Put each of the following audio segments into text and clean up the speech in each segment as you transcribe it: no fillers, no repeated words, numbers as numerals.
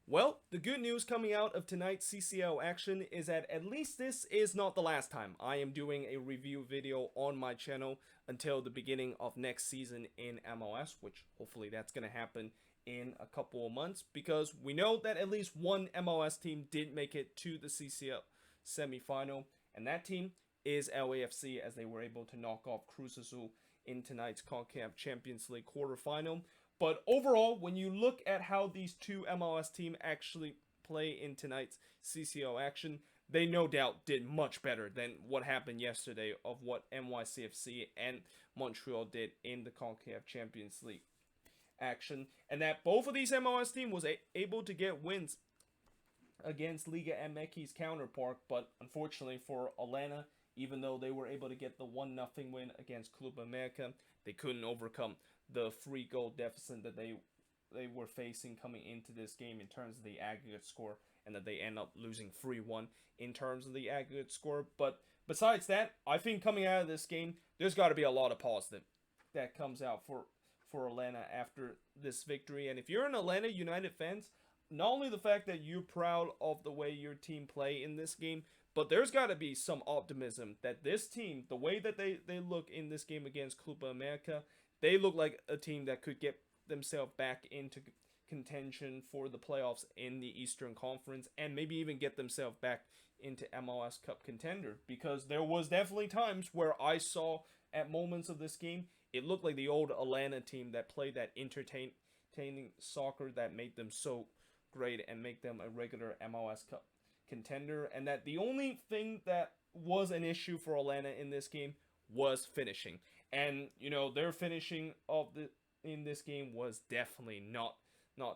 Well, the good news coming out of tonight's CCL action is that at least this is not the last time I am doing a review video on my channel until the beginning of next season in MLS, which hopefully that's going to happen in a couple of months, because we know that at least one MLS team did make it to the CCL semifinal, and that team is LAFC, as they were able to knock off Cruz Azul in tonight's CONCACAF Champions League quarterfinal. But overall, when you look at how these two MLS teams actually play in tonight's CCL action, they no doubt did much better than what happened yesterday of what NYCFC and Montreal did in the CONCACAF Champions League action, and that both of these MLS teams was able to get wins against Liga MX counterpart, but unfortunately for Atlanta, even though they were able to get the 1-0 win against Club America, they couldn't overcome the 3-goal deficit that they were facing coming into this game in terms of the aggregate score, and that they end up losing 3-1 in terms of the aggregate score. But besides that, I think coming out of this game, there's got to be a lot of positive that comes out for Atlanta after this victory. And if you're an Atlanta United fans, not only the fact that you're proud of the way your team play in this game, but there's got to be some optimism that this team, the way that they look in this game against Club America, they look like a team that could get themselves back into contention for the playoffs in the Eastern Conference, and maybe even get themselves back into MLS Cup contender, because there was definitely times where I saw at moments of this game, it looked like the old Atlanta team that played that entertaining soccer that made them so great and make them a regular MLS Cup contender, and that the only thing that was an issue for Atlanta in this game was finishing. And their finishing of the in this game was definitely not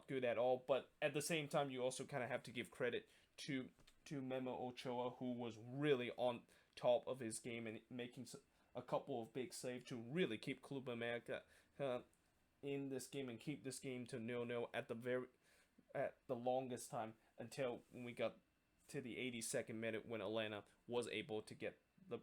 good at all. But at the same time, you also kind of have to give credit to Memo Ochoa, who was really on top of his game and making a couple of big saves to really keep Club America in this game and keep this game to 0-0 at the longest time, until when we got to the 82nd minute, when Atlanta was able to get the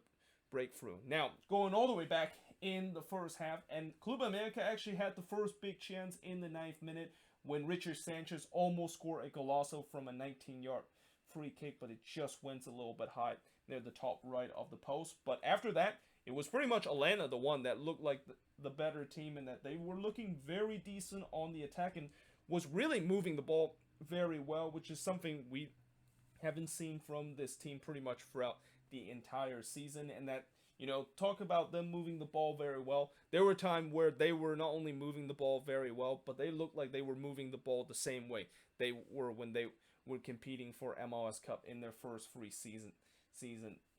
breakthrough. Now, going all the way back in the first half, and Club America actually had the first big chance in the 9th minute when Richard Sanchez almost scored a golazo from a 19-yard free kick, but it just went a little bit high near the top right of the post. But after that, it was pretty much Atlanta the one that looked like the better team, and that they were looking very decent on the attack and was really moving the ball very well, which is something we haven't seen from this team pretty much throughout the entire season. And that, talk about them moving the ball very well. There were times where they were not only moving the ball very well, but they looked like they were moving the ball the same way they were when they were competing for MLS Cup in their first free season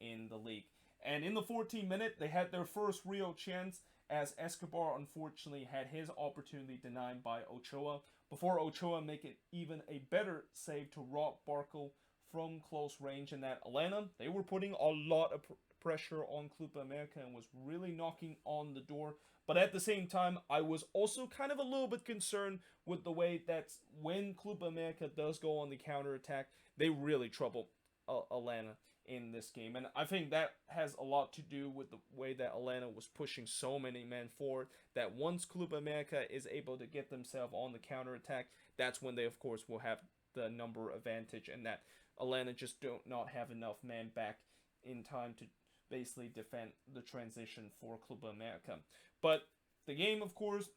in the league. And in the 14th minute, they had their first real chance, as Escobar unfortunately had his opportunity denied by Ochoa, before Ochoa make it even a better save to rob Barco from close range. And that Atlanta, they were putting a lot of pressure on Club America and was really knocking on the door. But at the same time, I was also kind of a little bit concerned with the way that when Club America does go on the counterattack, they really trouble Atlanta in this game. And I think that has a lot to do with the way that Atlanta was pushing so many men forward, that once Club America is able to get themselves on the counterattack, that's when they, of course, will have the number advantage, and that Atlanta just do not have enough men back in time to basically defend the transition for Club America. But the game, of course,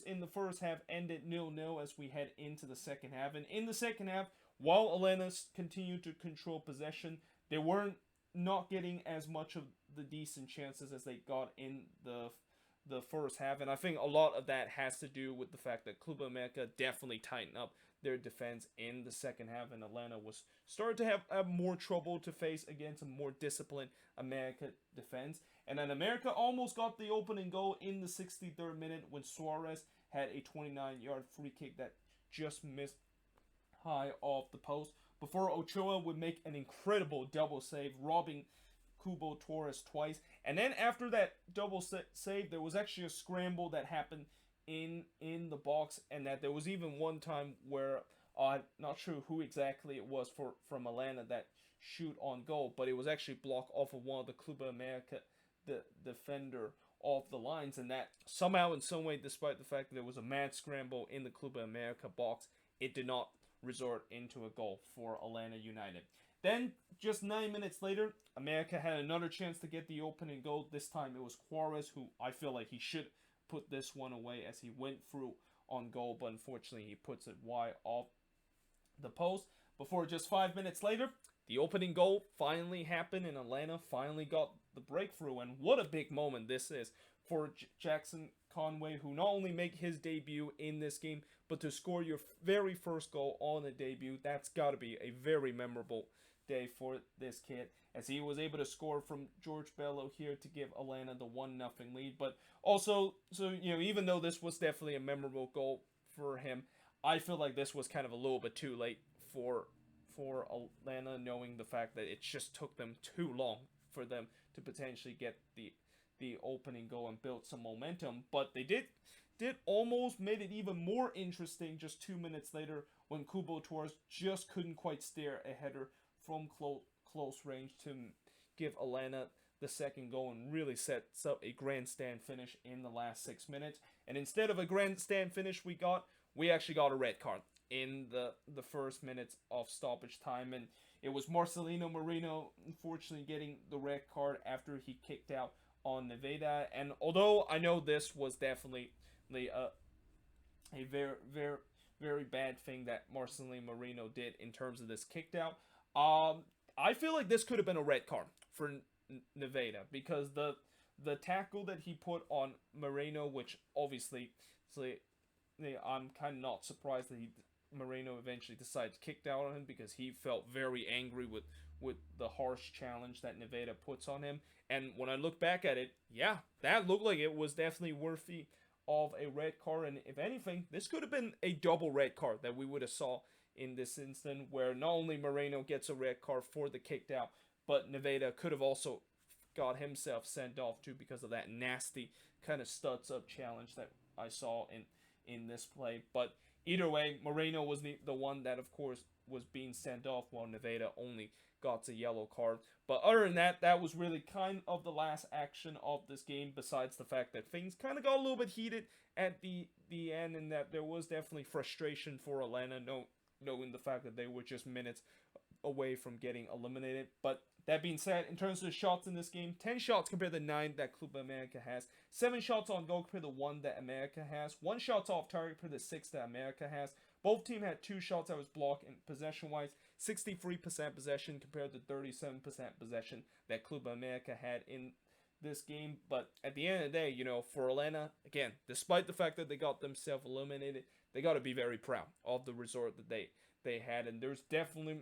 in the first half ended 0-0 as we head into the second half. And in the second half, while Atlanta continued to control possession, they weren't not getting as much of the decent chances as they got in the first half. And I think a lot of that has to do with the fact that Club America definitely tightened up their defense in the second half, and Atlanta was started to have more trouble to face against a more disciplined America defense. And then America almost got the opening goal in the 63rd minute when Suarez had a 29-yard free kick that just missed high off the post, before Ochoa would make an incredible double save, robbing Cubo Torres twice. And then after that double save, there was actually a scramble that happened in the box, and that there was even one time where I'm not sure who exactly it was from Atlanta that shoot on goal, but it was actually blocked off of one of the Club America the defender off the lines, and that somehow in some way, despite the fact that there was a mad scramble in the Club America box, it did not resort into a goal for Atlanta United. Then, just 9 minutes later, America had another chance to get the opening goal. This time it was Juarez, who I feel like he should put this one away as he went through on goal, but unfortunately he puts it wide off the post. Before just 5 minutes later, the opening goal finally happened and Atlanta finally got the breakthrough. And what a big moment this is for Jackson Conway, who not only make his debut in this game, but to score your very first goal on a debut. That's got to be a very memorable day for this kid, as he was able to score from George Bello here to give Atlanta the 1-0 lead. But also, so even though this was definitely a memorable goal for him, I feel like this was kind of a little bit too late for Atlanta, knowing the fact that it just took them too long for them to potentially get the opening goal and build some momentum. But they did almost made it even more interesting just 2 minutes later, when Kubo Torres just couldn't quite steer a header from close range to give Atlanta the second goal, and really sets up a grandstand finish in the last 6 minutes. And instead of a grandstand finish, we actually got a red card in the first minutes of stoppage time, and it was Marcelino Moreno unfortunately getting the red card after he kicked out on Nevada. And although I know this was definitely a very, very, very bad thing that Marcelino Moreno did in terms of this kicked out, I feel like this could have been a red card for Nevada, because the tackle that he put on Moreno, which obviously, I'm kind of not surprised that Moreno eventually decided to kick out on him, because he felt very angry with the harsh challenge that Nevada puts on him. And when I look back at it, yeah, that looked like it was definitely worthy of a red card. And if anything, this could have been a double red card that we would have saw in this instant, where not only Moreno gets a red card for the kicked out, but Nevada could have also got himself sent off too, because of that nasty kind of studs up challenge that I saw in this play. But either way, Moreno was the one that, of course, was being sent off, while Nevada only got a yellow card. But other than that, that was really kind of the last action of this game, besides the fact that things kind of got a little bit heated at the end, and that there was definitely frustration for Atlanta, knowing the fact that they were just minutes away from getting eliminated. But that being said, in terms of the shots in this game, 10 shots compared to 9 that Club America has, 7 shots on goal compared to 1 that America has, 1 shot off target compared to 6 that America has. Both teams had 2 shots that was blocked, and possession-wise, 63% possession compared to 37% possession that Club America had in this game. But at the end of the day, for Atlanta, again, despite the fact that they got themselves eliminated, they got to be very proud of the result that they had. And there's definitely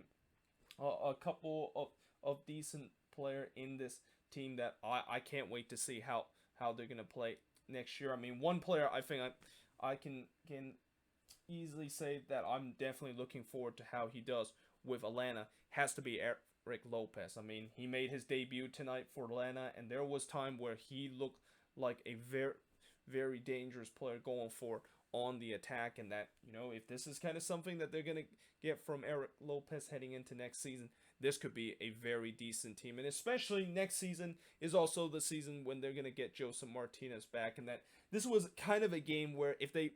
a couple of decent player in this team that I can't wait to see how they're going to play next year. I mean, one player I think I can easily say that I'm definitely looking forward to how he does with Atlanta has to be Eric Lopez. I mean, he made his debut tonight for Atlanta, and there was time where he looked like a very, very dangerous player going for on the attack. And that, if this is kind of something that they're going to get from Eric Lopez heading into next season, this could be a very decent team. And especially next season is also the season when they're going to get Joseph Martinez back. And that this was kind of a game where if they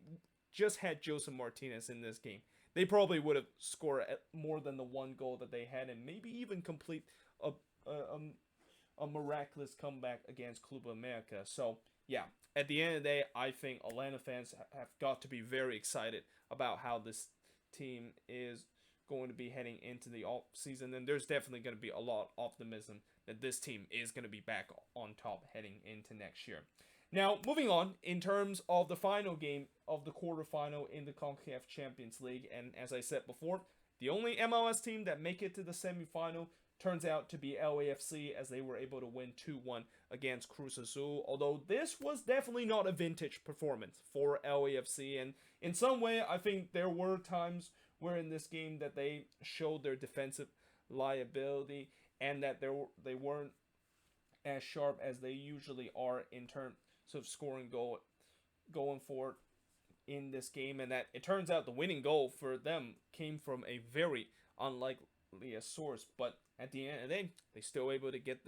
just had Joseph Martinez in this game, they probably would have scored more than the 1 goal that they had, and maybe even complete a miraculous comeback against Club America. So yeah, at the end of the day, I think Atlanta fans have got to be very excited about how this team is going to be heading into the off season, and there's definitely going to be a lot of optimism that this team is going to be back on top heading into next year. Now, moving on, in terms of the final game of the quarterfinal in the CONCACAF Champions League, and as I said before, the only MLS team that make it to the semifinal turns out to be LAFC, as they were able to win 2-1 against Cruz Azul. Although this was definitely not a vintage performance for LAFC, and in some way, I think there were times where in this game that they showed their defensive liability, and that they weren't as sharp as they usually are in terms of scoring going forward in this game. And that it turns out the winning goal for them came from a very unlikely source, but at the end of the day, they still able to get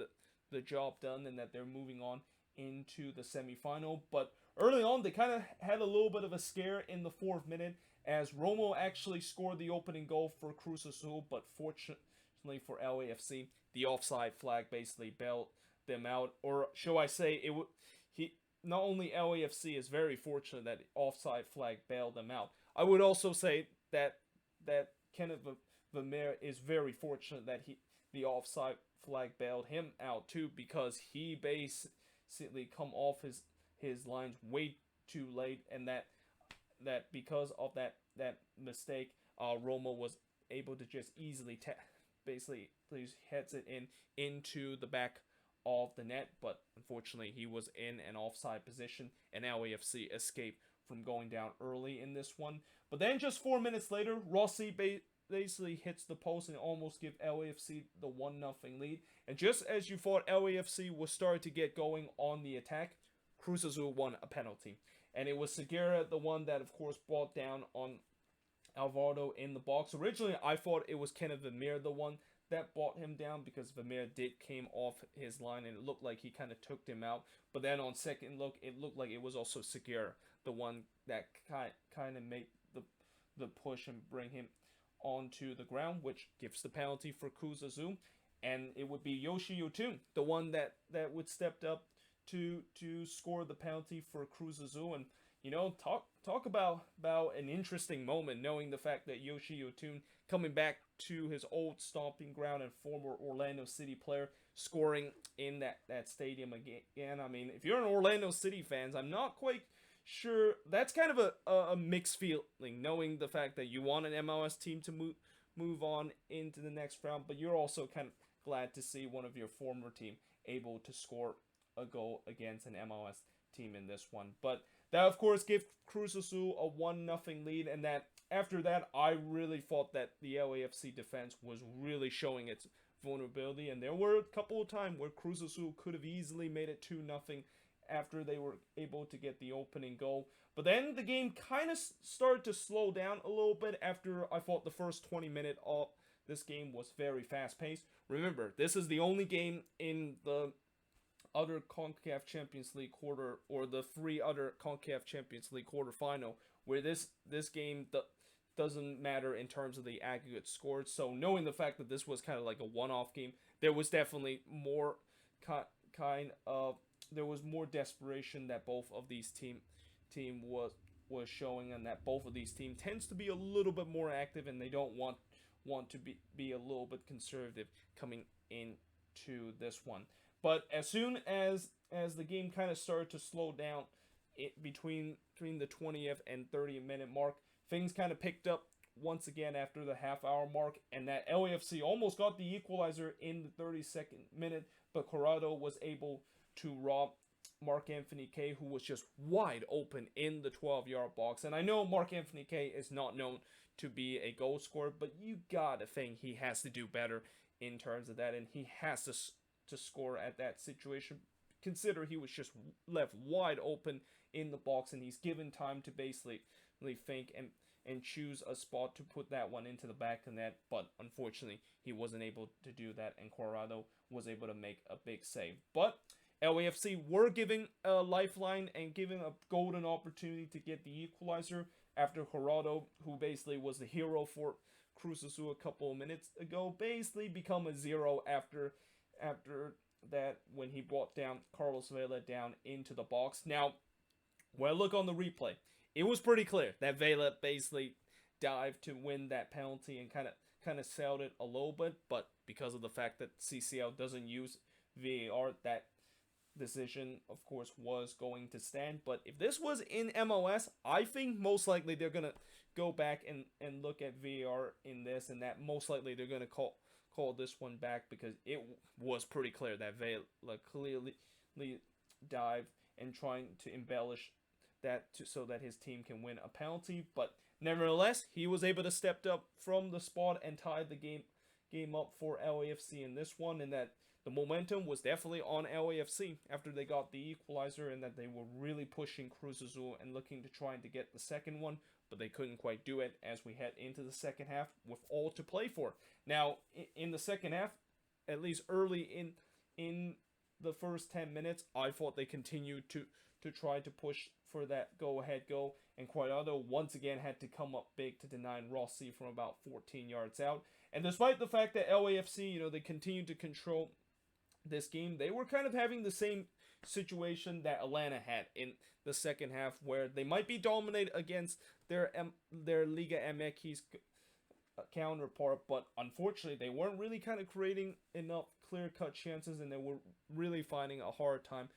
the job done, and that they're moving on into the semifinal. But early on, they kind of had a little bit of a scare in the 4th minute, as Romo actually scored the opening goal for Cruz Azul, but fortunately for LAFC, the offside flag basically bailed them out, or shall I say, it would he not only LAFC is very fortunate that the offside flag bailed them out. I would also say that Kenneth Vermeer is very fortunate that the offside flag bailed him out too, because he basically come off his lines way too late, and that because of that mistake, Roma was able to just easily basically heads it into the back of the net, but unfortunately he was in an offside position, and LAFC escaped from going down early in this one. But then just 4 minutes later, Rossi basically hits the post and almost give LAFC the 1-0 lead. And just as you thought LAFC was starting to get going on the attack, Cruz Azul won a penalty. And it was Segura, the one that, of course, brought down on Alvarado in the box. Originally, I thought it was Kenneth Vermeer, the one that brought him down, because Vermeer came off his line and it looked like he kind of took him out. But then on second look, it looked like it was also Segura, the one that kind of made the push and bring him onto the ground, which gives the penalty for Cruz Azul. And it would be Yoshi Yotun, the one that would stepped up to score the penalty for Cruz Azul. And talk about an interesting moment, knowing the fact that Yoshi Yotun, coming back to his old stomping ground and former Orlando City player, scoring in that stadium again. I mean, if you're an Orlando City fans, I'm not quite sure. That's kind of a mixed feeling, knowing the fact that you want an MLS team to move on into the next round, but you're also kind of glad to see one of your former team able to score a goal against an MLS team in this one. But that, of course, gave Cruz Azul a 1-0 lead, and that after that, I really thought that the LAFC defense was really showing its vulnerability, and there were a couple of times where Cruz Azul could have easily made it 2-0 after they were able to get the opening goal. But then the game kind of started to slow down a little bit after I thought the first 20 minutes of this game was very fast-paced. Remember, this is the only game in the other CONCACAF Champions League quarter, or the 3 other CONCACAF Champions League quarterfinal, where this game doesn't matter in terms of the aggregate scores. So knowing the fact that this was kind of like a one-off game, there was definitely more there was more desperation that both of these team was showing, and that both of these teams tends to be a little bit more active, and they don't want to be a little bit conservative coming into this one. But as soon as the game kind of started to slow down between the 20th and 30th minute mark, things kind of picked up once again after the half-hour mark, and that LAFC almost got the equalizer in the 32nd minute, but Corrado was able to rob Mark-Anthony Kaye, who was just wide open in the 12-yard box. And I know Mark-Anthony Kaye is not known to be a goal scorer, but you gotta think he has to do better in terms of that, and he has to score at that situation. Consider he was just left wide open in the box, and he's given time to basically think and choose a spot to put that one into the back of the net, but unfortunately he wasn't able to do that, and Corrado was able to make a big save. But LAFC were giving a lifeline and giving a golden opportunity to get the equalizer after Corrado, who basically was the hero for Cruz Azul a couple of minutes ago, basically become a 0 after that, when he brought down Carlos Vela down into the box. Now, when I look on the replay, it was pretty clear that Vela basically dived to win that penalty and kind of sailed it a little bit, but because of the fact that CCL doesn't use VAR, that decision, of course, was going to stand. But if this was in MLS, I think most likely they're going to go back and look at VAR in this, and that most likely they're going to call this one back, because it was pretty clear that Vela clearly dived and trying to embellish that so that his team can win a penalty. But nevertheless, he was able to step up from the spot and tie the game up for LAFC in this one, and that the momentum was definitely on LAFC after they got the equalizer, and that they were really pushing Cruz Azul and looking to try to get the second one, but they couldn't quite do it as we head into the second half with all to play for. Now, in the second half, at least early in the first 10 minutes, I thought they continued to try to push for that go-ahead goal, and Cuadrado once again had to come up big to deny Rossi from about 14 yards out. And despite the fact that LAFC, they continued to control this game, they were kind of having the same situation that Atlanta had in the second half, where they might be dominated against their Liga MX counterpart, but unfortunately they weren't really kind of creating enough clear-cut chances, and they were really finding a hard time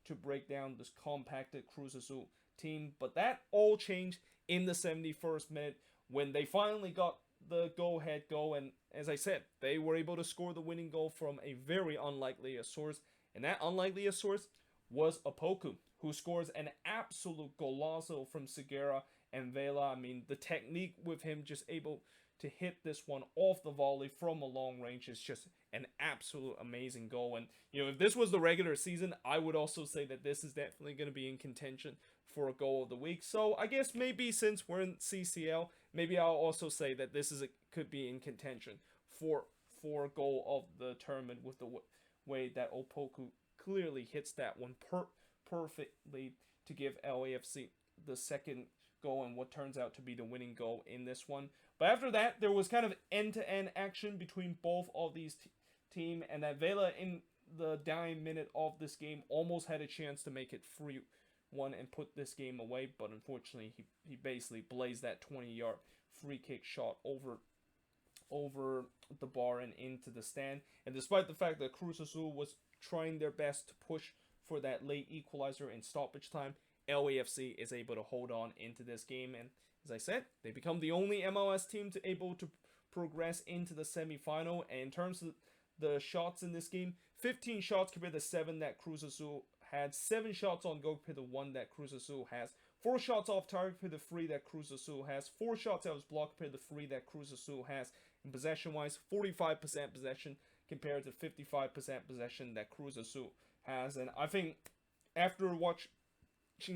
to break down this compacted Cruz Azul team. But that all changed in the 71st minute when they finally got the go-ahead goal, and as I said, they were able to score the winning goal from a very unlikely source, and that unlikely source was Opoku, who scores an absolute golazo from Segura and Vela. I mean, the technique with him just able to hit this one off the volley from a long range is just an absolute amazing goal. And, if this was the regular season, I would also say that this is definitely going to be in contention for a goal of the week. So I guess maybe since we're in CCL, maybe I'll also say that this could be in contention for goal of the tournament, with the way that Opoku clearly hits that one perfectly to give LAFC the second goal and what turns out to be the winning goal in this one. But after that, there was kind of end-to-end action between both of these teams, and that Vela in the dying minute of this game almost had a chance to make it 3-1 and put this game away, but unfortunately he basically blazed that 20-yard free kick shot over the bar and into the stand. And despite the fact that Cruz Azul was trying their best to push for that late equalizer in stoppage time, LAFC is able to hold on into this game, and as I said, they become the only MLS team to able to progress into the semifinal. And in terms of the shots in this game, 15 shots compared to 7 that Cruz Azul had, 7 shots on goal compared to 1 that Cruz Azul has, 4 shots off target compared to 3 that Cruz Azul has, 4 shots that was blocked compared to 3 that Cruz Azul has. In possession-wise, 45% possession compared to 55% possession that Cruz Azul has. And I think after watching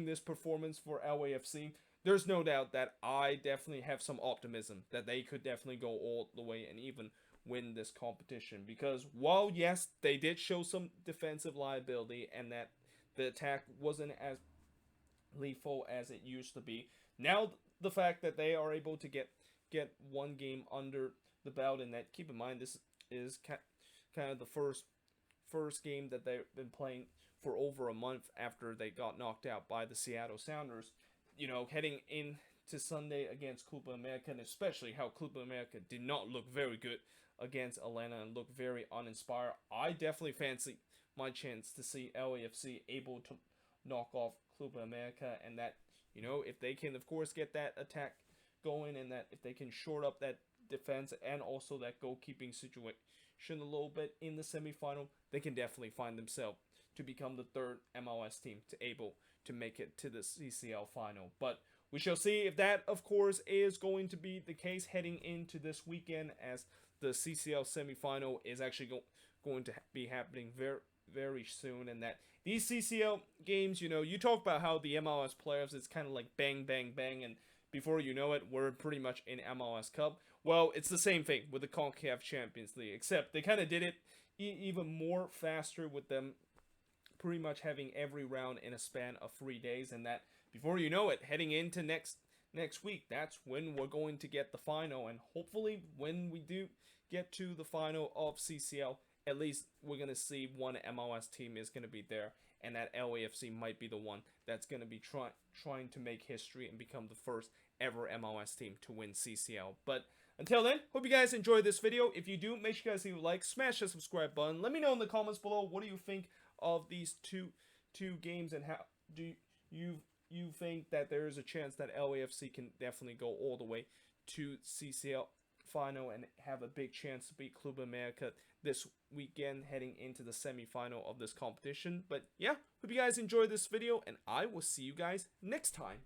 this performance for LAFC, there's no doubt that I definitely have some optimism that they could definitely go all the way and even win this competition. Because while, yes, they did show some defensive liability and that the attack wasn't as lethal as it used to be, now the fact that they are able to get one game under the belt, and that, keep in mind, this is kind of the first game that they've been playing for over a month after they got knocked out by the Seattle Sounders. Heading into Sunday against Club America, and especially how Club America did not look very good against Atlanta and looked very uninspired, I definitely fancy my chance to see LAFC able to knock off Club America, and that, if they can, of course, get that attack going, and that if they can short up that defense and also that goalkeeping situation a little bit in the semifinal, they can definitely find themselves to become the third MLS team to able to make it to the CCL final. But we shall see if that, of course, is going to be the case heading into this weekend, as the CCL semifinal is actually going to be happening very, very soon. And that these CCL games, you talk about how the MLS playoffs, it's kind of like bang, bang, bang, and before you know it, we're pretty much in MLS Cup. Well, it's the same thing with the CONCACAF Champions League, except they kind of did it even more faster, with them pretty much having every round in a span of 3 days, and that before you know it, heading into next week, that's when we're going to get the final. And hopefully when we do get to the final of CCL, at least we're going to see one MLS team is going to be there, and that LAFC might be the one that's going to be trying to make history and become the first ever MLS team to win CCL. But until then, hope you guys enjoyed this video. If you do, make sure you guys leave a like, smash the subscribe button. Let me know in the comments below, what do you think of these two games, and how do you think that there is a chance that LAFC can definitely go all the way to CCL final and have a big chance to beat Club America this weekend heading into the semifinal of this competition. But yeah, hope you guys enjoyed this video, and I will see you guys next time.